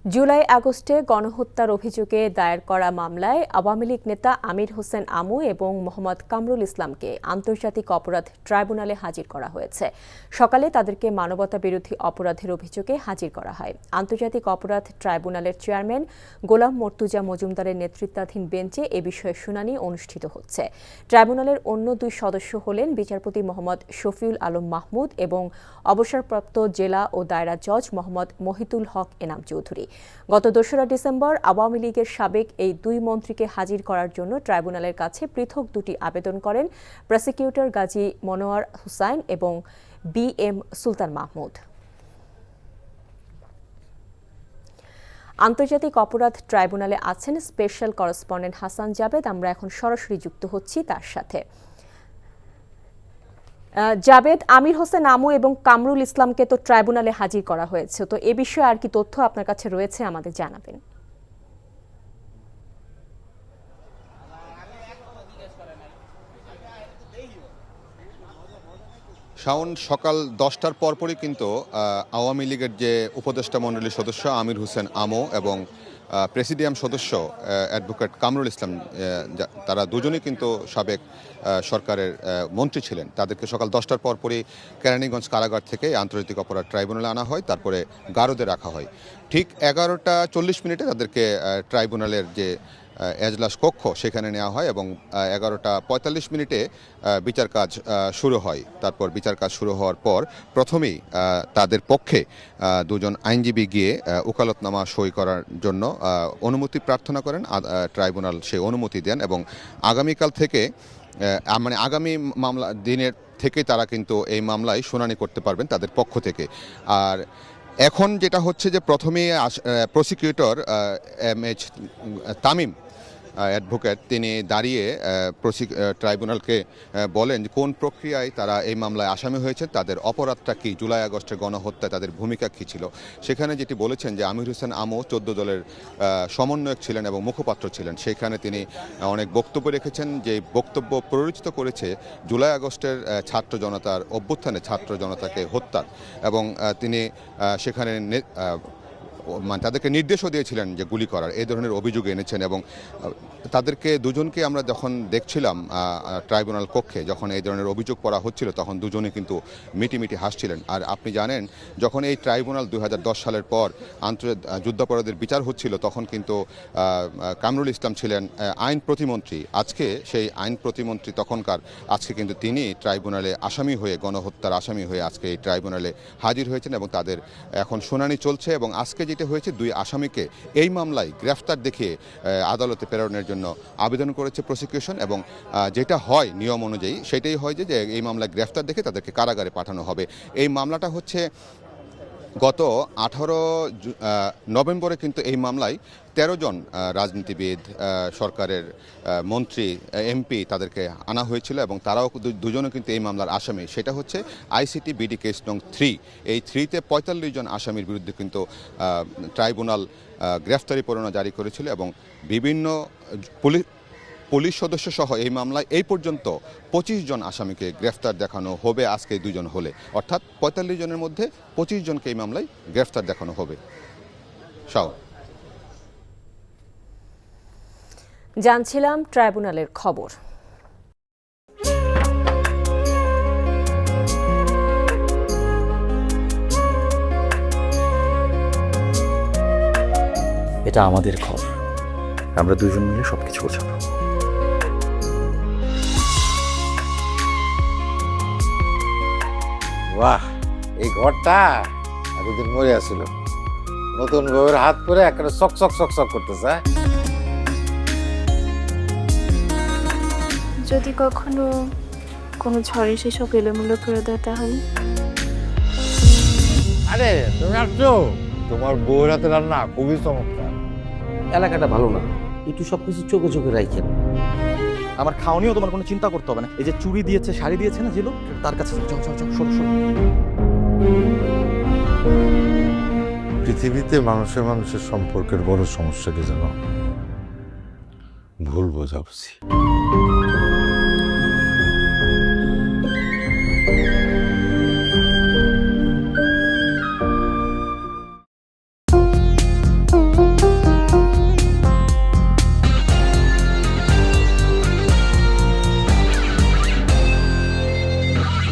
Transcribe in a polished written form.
জুলাই আগস্টে গণহত্যার অভিযোগে দায়ের করা মামলায় আওয়ামী লীগ নেতা আমির হোসেন আমু এবং মোহাম্মদ কামরুল ইসলামকে আন্তর্জাতিক অপরাধ ট্রাইব্যুনালে হাজির করা হয়েছে। সকালে তাদেরকে মানবতাবিরোধী অপরাধের অভিযোগে হাজির করা হয়। আন্তর্জাতিক অপরাধ ট্রাইব্যুনালের চেয়ারম্যান গোলাম মর্তুজা মজুমদারের নেতৃত্বাধীন বেঞ্চে এ বিষয়ে শুনানি অনুষ্ঠিত হচ্ছে। ট্রাইব্যুনালের অন্য দুই সদস্য হলেন বিচারপতি মোহাম্মদ শফিউল আলম মাহমুদ এবং অবসরপ্রাপ্ত জেলা ও দায়রা জজ মোহাম্মদ মহিতুল হক এনাম চৌধুরী। গত ২রা ডিসেম্বর আওয়ামী লীগের সাবেক এই দুই মন্ত্রীকে হাজির করার জন্য ট্রাইব্যুনালের কাছে পৃথক দুটি আবেদন করেন প্রসিকিউটর গাজী মনোয়ার হুসাইন এবং বি.এম. সুলতান মাহমুদ। আন্তর্জাতিক অপরাধ ট্রাইব্যুনালে আছেন স্পেশাল করেসপন্ডেন্ট হাসান জাবেদ। আমরা এখন সরাসরি যুক্ত হচ্ছি তার সাথে। জাবেদ, আমির হোসেন আমু এবং কামরুল ইসলামকে তো ট্রাইব্যুনালে হাজির করা হয়েছে, তো এ বিষয়ে আর কি তথ্য আপনার কাছে রয়েছে আমাদের জানাবেন। শাওন, সকাল 10টার পরপরই কিন্তু আওয়ামী লীগের যে উপদেষ্টা মণ্ডলীর সদস্য আমির হোসেন আমু এবং প্রেসিডিয়াম সদস্য অ্যাডভোকেট কামরুল ইসলাম, তারা দুজনেই কিন্তু সাবেক সরকারের মন্ত্রী ছিলেন। তাদেরকে সকাল 10টার পরপরই কেরানীগঞ্জ কারাগার থেকে আন্তর্জাতিক অপরাধ ট্রাইব্যুনালে আনা হয়, তারপরে গারদে রাখা হয়। ঠিক 11টা 40 মিনিটে তাদেরকে ট্রাইব্যুনালের যে এজলাস কক্ষ সেখানে নেওয়া হয় এবং 11টা 45 মিনিটে বিচার কাজ শুরু হয়। তারপর বিচার কাজ শুরু হওয়ার পর প্রথমেই তাদের পক্ষে দুজন আইনজীবী গিয়ে ওকালতনামা সই করার জন্য অনুমতি প্রার্থনা করেন। ট্রাইব্যুনাল সেই অনুমতি দেন এবং আগামীকাল থেকে আগামী মামলা দিনের থেকে তারা কিন্তু এই মামলায় শুনানি করতে পারবেন তাদের পক্ষ থেকে। আর এখন যেটা হচ্ছে যে প্রথমে প্রসিকিউটর এম.এইচ. তামিম অ্যাডভোকেট, তিনি দাঁড়িয়ে ট্রাইব্যুনালকে বলেন কোন প্রক্রিয়ায় তারা এই মামলায় আসামি হয়েছে, তাদের অপরাধটা কী, জুলাই আগস্টের গণহত্যায় তাদের ভূমিকা কী ছিল। সেখানে যেটি বলেছেন যে আমির হোসেন আমু 14 দলের সমন্বয়ক ছিলেন এবং মুখপাত্র ছিলেন। সেখানে তিনি অনেক বক্তব্য রেখেছেন, যে বক্তব্য প্ররোচিত করেছে জুলাই আগস্টের ছাত্র জনতার অভ্যুত্থানে ছাত্র জনতাকে হত্যার, এবং তিনি সেখানে তাদেরকে নির্দেশও দিয়েছিলেন যে গুলি করার, এই ধরনের অভিযোগ এনেছেন। এবং তাদেরকে দুজনকে আমরা যখন দেখছিলাম ট্রাইব্যুনাল কক্ষে, যখন এই ধরনের অভিযোগ করা হচ্ছিল, তখন দুজনে কিন্তু মিটিমিটি হাসছিলেন। আর আপনি জানেন, যখন এই ট্রাইব্যুনাল 2010 সালের পর যুদ্ধাপরাধের বিচার হচ্ছিল, তখন কিন্তু কামরুল ইসলাম ছিলেন আইন প্রতিমন্ত্রী। আজকে সেই আইন প্রতিমন্ত্রী তখনকার, আজকে কিন্তু তিনি ট্রাইব্যুনালে আসামি হয়ে, গণহত্যার আসামি হয়ে আজকে এই ট্রাইব্যুনালে হাজির হয়েছেন এবং তাদের এখন শুনানি চলছে। এবং আজকে যেটা হয়েছে, দুই আসামিকে এই মামলায় গ্রেফতার দেখিয়ে আদালতে প্রেরণের জন্য আবেদন করেছে প্রসিকিউশন, এবং যেটা হয় নিয়ম অনুযায়ী সেটাই হয় যে এই মামলায় গ্রেফতার দেখে তাদেরকে কারাগারে পাঠানো হবে। এই মামলাটা হচ্ছে গত 18 নভেম্বরে কিন্তু এই মামলায় 13 জন রাজনীতিবিদ, সরকারের মন্ত্রী, এমপি তাদেরকে আনা হয়েছিল এবং তারাও দুজনও কিন্তু এই মামলার আসামি। সেটা হচ্ছে আইসিটি বিডি কেস নং 3। এই 3তে 45 জন আসামির বিরুদ্ধে কিন্তু ট্রাইব্যুনাল গ্রেফতারি পরোয়ানা জারি করেছিল এবং বিভিন্ন পুলিশ সদস্য সহ এই মামলায় এই পর্যন্ত 25 জন আসামিকে গ্রেফতার দেখানো হবে আজকে দুজন হলে, অর্থাৎ 45 জনের মধ্যে 25 জনকে এই মামলায় গ্রেফতার দেখানো হবে। জানছিলাম ট্রাইব্যুনালের খবর। এটা আমাদের ঘর, আমরা দুজন মিলে সবকিছু গোছাবো। বাহ, এই ঘরটা এতদিন মরে আসছিল, নতুন বউয়ের হাত পরে একটা চক চক চক চক করতেছে। যদি কখনো কোনো ঝড়ে সেসব এলোমেলো করে দেয় তাহলে? আরে তুমি আসছো, তোমার বউয়ের হাতে রান্না খুবই চমৎকার। এলাকাটা ভালো না, একটু সবকিছু চোখে চোখে রাখেন। আমার খাওয়ানিও তোমার কোনো চিন্তা করতে হবে না। এই যে চুড়ি দিয়েছে, শাড়ি দিয়েছে না, যে লোক, তার কাছে শোনো। পৃথিবীতে মানুষের সম্পর্কের বড় সমস্যা কি জানো? ভুল বোঝাবুঝি।